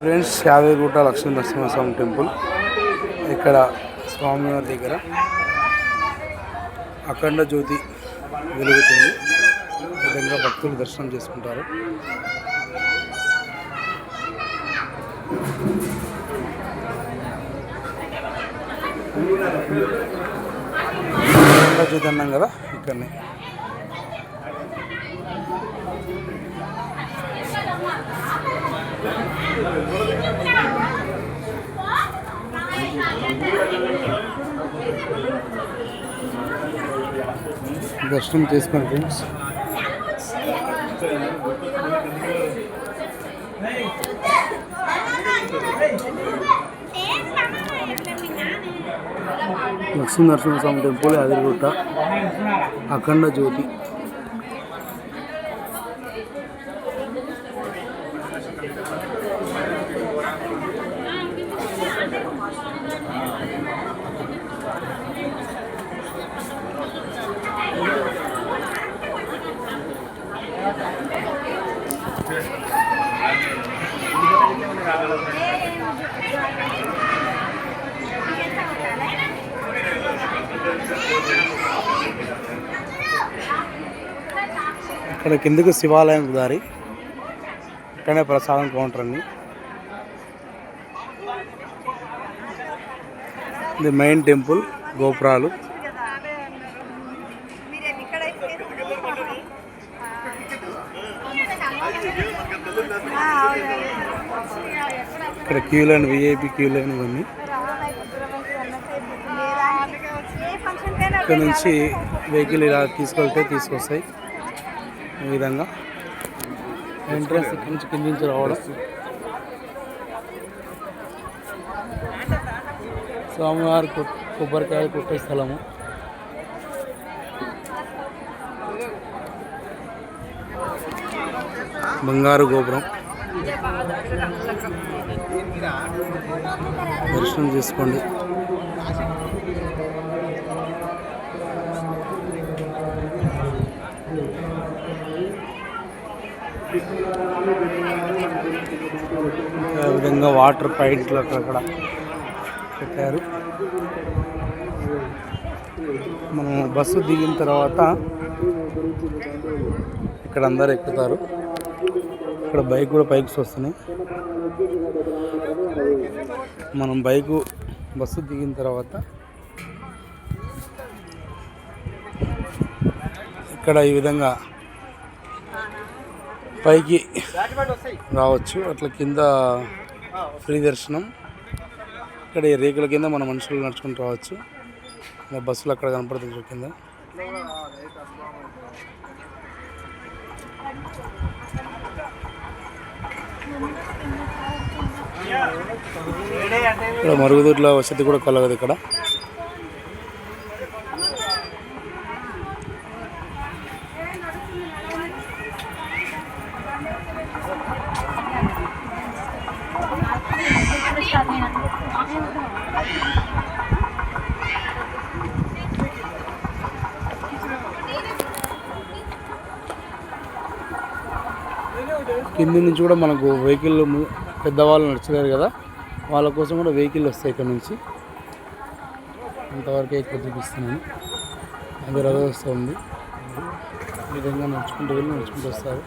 Friends, Yadagirigutta Lakshmi Narasimhaswamy temple. ఇక్కడ స్వామివారి దగ్గర అఖండ జ్యోతి వెలుగుతుంది. ఈ విధంగా భక్తులు దర్శనం చేసుకుంటారు. అఖండ జ్యోతి అన్నాం కదా, ఇక్కడనే దర్శనం చేసుకోండి ఫ్రెండ్స్. లక్ష్మీ నరసింహస్వామి టెంపుల్, యాదగిరిగుట్ట, అఖండ జ్యోతి. ఇక్కడ కిందకు శివాలయం దారి, ఇక్కడనే ప్రసాదం కౌంటర్ అండి. ఇది మెయిన్ టెంపుల్, గోపురాలు. ఇక్కడ queue line, VIP queue line ఇవన్నీ. ఇక్కడ నుంచి వెహికల్ ఇలా తీసుకొస్తాయి. ఈ విధంగా ఎంట్రన్స్ ఇక్కడి నుంచి కింద నుంచి రావడం. స్వామివారి కొబ్బరికాయలు కొట్టే స్థలము. బంగారు గోపురం. దర్శనం చేసుకోండి. ఈ విధంగా వాటర్ పైంట్లు అక్కడ పెట్టారు. మనం బస్సు దిగిన తర్వాత ఇక్కడ అందరు ఎక్కుతారు. ఇక్కడ బైక్ కూడా పైకి వస్తున్నాయి. మనం బస్సు దిగిన తర్వాత ఇక్కడ ఈ విధంగా పైకి రావచ్చు. అట్లా కింద ఫ్రీ దర్శనం. ఇక్కడ ఈ రేకుల కింద మన మనుషులు నడుచుకుంటూ రావచ్చు. బస్సులు అక్కడ కనపడుతుంది కింద. ఇక్కడ మరుగుదొడ్ల వసతి కూడా కలగదు ఇక్కడ. కింది నుంచి కూడా మనకు వెహికల్, పెద్దవాళ్ళు నడుచలేరు కదా, వాళ్ళ కోసం కూడా వెహికల్ వస్తాయి ఇక్కడ నుంచి. అంతవరకు ఎక్కువ చూపిస్తున్నాను. అది రథోత్సవం ఉంది. ఈ విధంగా నడుచుకుంటూ వస్తారు.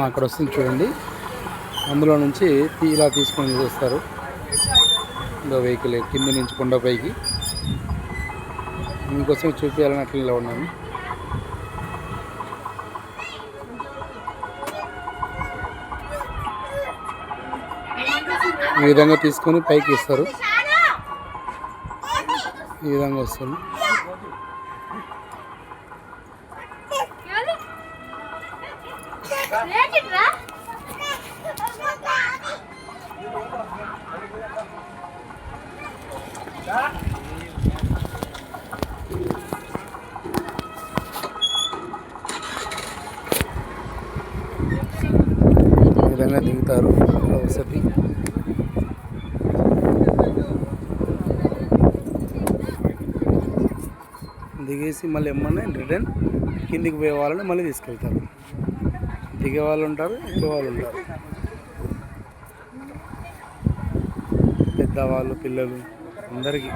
అక్కడ వస్తుంది చూడండి. అందులో నుంచి ఇలా తీసుకొని వస్తారు. ఇంకా వెహికల్ కింది నుంచి కొండపైకి. మీకోసం చూపించాలని అట్లా ఇలా ఉన్నాను. ఈ విధంగా తీసుకొని పైకి ఇస్తారు. ఈ విధంగా వస్తుంది. ఈ విధంగా దిగుతారు వసతి. దిగేసి మళ్ళీ ఏమన్నా రిటర్న్ కిందికి పోయే వాళ్ళని మళ్ళీ తీసుకెళ్తారు. దిగే వాళ్ళు ఉంటారు, ఎక్కే వాళ్ళు ఉంటారు. పెద్దవాళ్ళు, పిల్లలు అందరికీ.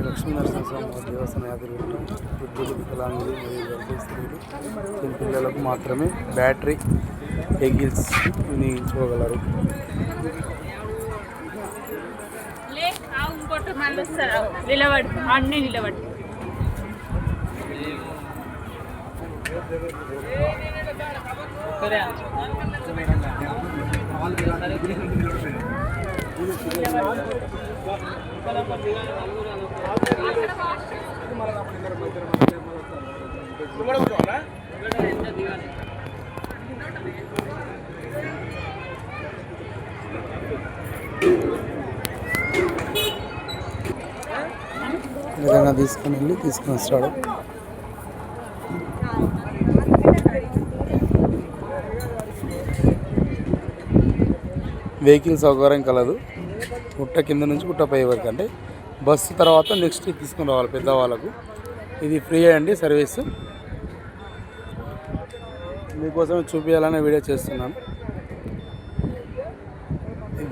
లక్ష్మీనరసింహస్వామి దేవస్థానం యాదగిరిగుట్ట. వృద్ధులు, వికలాంగులు మరియు గర్భిణీ స్త్రీలు పిల్లలకు మాత్రమే బ్యాటరీ వెహికల్స్ వినియోగించుకోగలరు. విధంగా తీసుకుని వెళ్ళి తీసుకుని వస్తాడు. వెహికల్ సౌకర్యం కలదు. గుట్ట కింద నుంచి గుట్ట పై వరకు, అంటే బస్సు తర్వాత నెక్స్ట్ తీసుకుని రావాలి పెద్దవాళ్ళకు. ఇది ఫ్రీ అండి సర్వీస్. మీకోసమే చూపించాలనే వీడియో చేస్తున్నాను.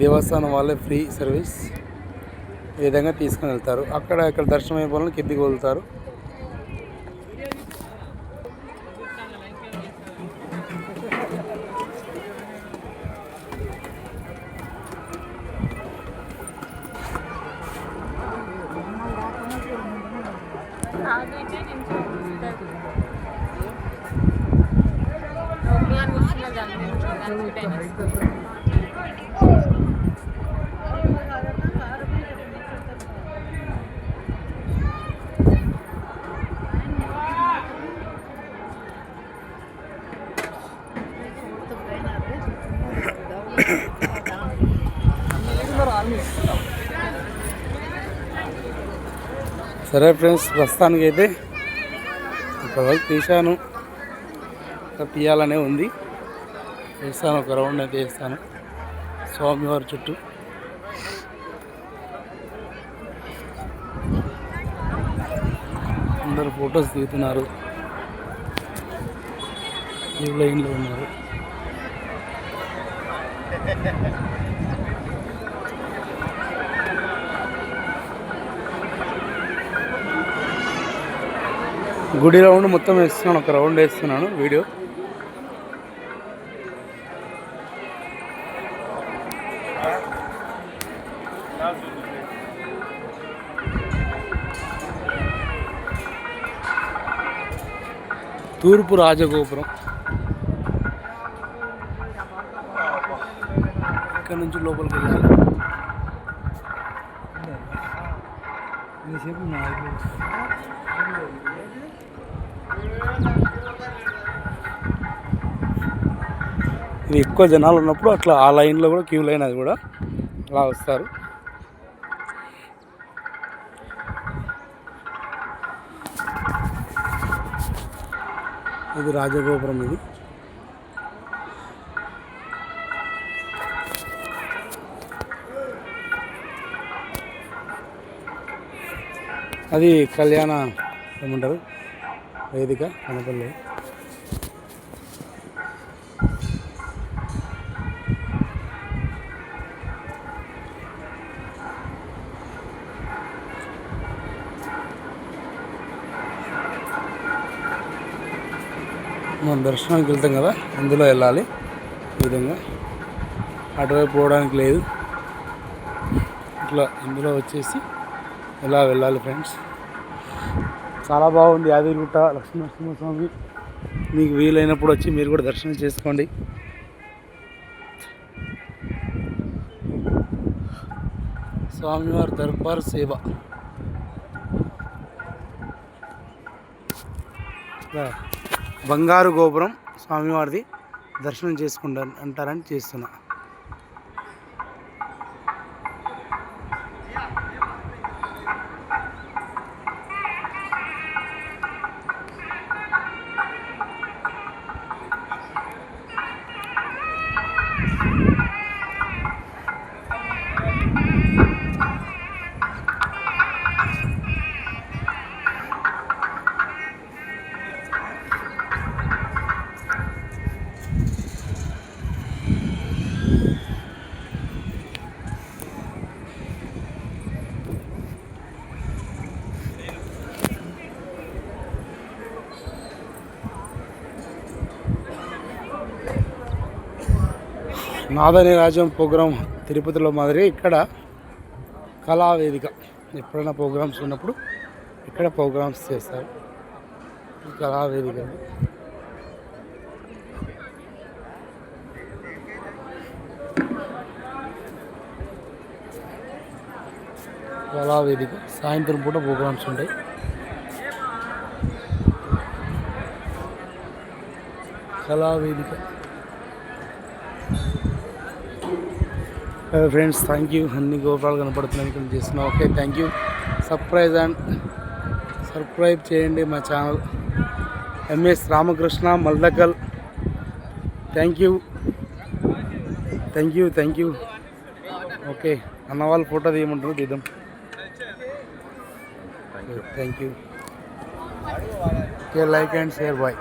దేవస్థానం వాళ్ళే ఫ్రీ సర్వీస్. ఈ విధంగా తీసుకుని వెళ్తారు. ఇక్కడ దర్శనం అయిపోవాలని కిందికి వదులుతారు. సరే ఫ్రెండ్స్, ప్రస్తుతానికి అయితే ఇప్పటివరకు తీశాను. తీయాలనే ఉంది. వేస్తాను, ఒక రౌండ్ అయితే వేస్తాను స్వామివారి చుట్టూ. అందరూ ఫొటోస్ దిగుతున్నారు, క్యూ లైన్లో ఉన్నారు. గుడి రౌండ్ మొత్తం వేస్తున్నాను, ఒక రౌండ్ వేస్తున్నాను వీడియో. తూర్పు రాజగోపురం. ఇక్కడ నుంచి లోపలికి వెళ్ళాలి. ఇది ఎక్కువ జనాలు ఉన్నప్పుడు అట్లా ఆ లైన్లో కూడా క్యూ లైన్, అది కూడా అలా వస్తారు. ఇది రాజగోపురం. ఇది అది కళ్యాణ ఏమంటారు వేదిక కనపల్లి. మనం దర్శనానికి వెళ్తాం కదా, అందులో వెళ్ళాలి. ఈ విధంగా అటువైపు పోవడానికి లేదు, ఇట్లా ఇందులో వచ్చేసి ఇలా వెళ్ళాలి ఫ్రెండ్స్. చాలా బాగుంది యాదగిరిగుట్ట లక్ష్మీనరసింహస్వామి. మీకు వీలైనప్పుడు వచ్చి మీరు కూడా దర్శనం చేసుకోండి. స్వామివారి దర్బార్ సేవ. బంగారు గోపురం స్వామివారిది, దర్శనం చేసుకుంటారు అంటారని చేస్తున్నా. నాదని రాజ్యం ప్రోగ్రాం తిరుపతిలో మాదిరి ఇక్కడ కళావేదిక. ఎప్పుడైనా ప్రోగ్రామ్స్ ఉన్నప్పుడు ఇక్కడ ప్రోగ్రామ్స్ చేస్తారు. కళావేదిక కళావేదిక సాయంత్రం పూట ప్రోగ్రామ్స్ ఉంటాయి. కళావేదిక ఫ్రెండ్స్, థ్యాంక్ యూ. అన్ని గోపురాలు కనపడుతున్నాయి ఇక్కడ చేస్తున్నాం. Okay, thank you. సబ్స్క్రైబ్ చేయండి మా channel MS Ramakrishna Maldakal. Thank you. Okay, అన్న వాళ్ళు ఫోటో తీయమంటారు, తీద్దాం. Thank you. Okay, like and share. Bye.